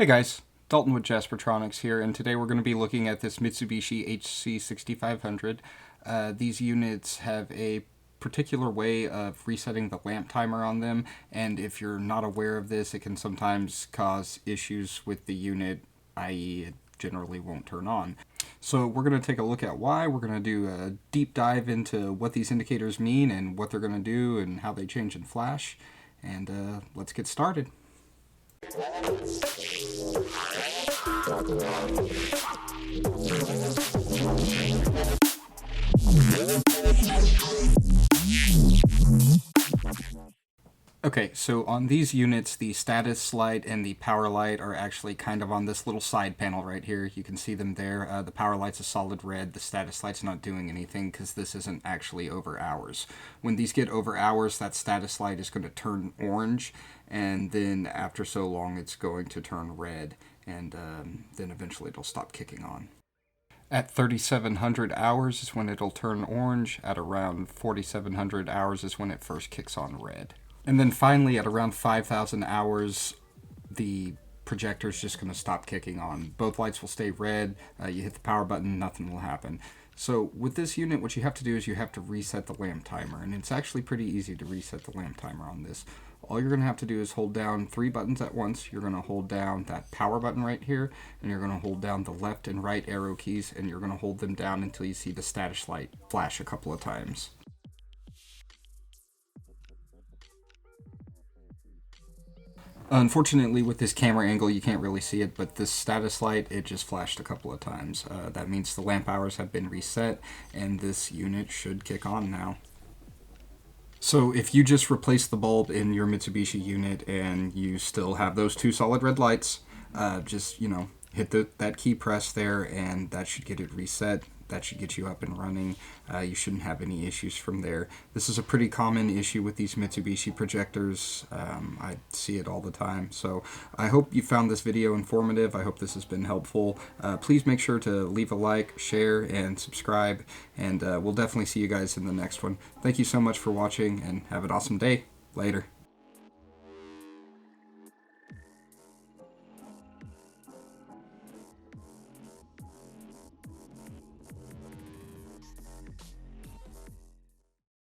Hey guys, Dalton with Jaspertronics here, and today we're going to be looking at this Mitsubishi HC6500. These units have a particular way of resetting the lamp timer on them, and if you're not aware of this, it can sometimes cause issues with the unit, i.e. it generally won't turn on. So we're going to take a look at why. We're going to do a deep dive into what these indicators mean and what they're going to do and how they change in flash, and let's get started. Okay, so on these units, the status light and the power light are actually kind of on this little side panel right here. You can see them there. The power light's a solid red. The status light's not doing anything because this isn't actually over hours. When these get over hours, that status light is going to turn orange, and then after so long, it's going to turn red, and then eventually it'll stop kicking on. At 3,700 hours is when it'll turn orange. At around 4,700 hours is when it first kicks on red. And then finally, at around 5,000 hours, the projector's just going to stop kicking on. Both lights will stay red. You hit the power button, nothing will happen. So with this unit, what you have to do is you have to reset the lamp timer. And it's actually pretty easy to reset the lamp timer on this. All you're going to have to do is hold down 3 buttons at once. You're going to hold down that power button right here, and you're going to hold down the left and right arrow keys, and you're going to hold them down until you see the status light flash a couple of times. Unfortunately, with this camera angle, you can't really see it, but this status light, it just flashed a couple of times. That means the lamp hours have been reset, and this unit should kick on now. So if you just replace the bulb in your Mitsubishi unit and you still have those 2 solid red lights, just, hit that key press there, and that should get it reset. That should get you up and running. You shouldn't have any issues from there. This is a pretty common issue with these Mitsubishi projectors. I see it all the time. So I hope you found this video informative. I hope this has been helpful. Please make sure to leave a like, share, and subscribe. And we'll definitely see you guys in the next one. Thank you so much for watching, and have an awesome day. Later.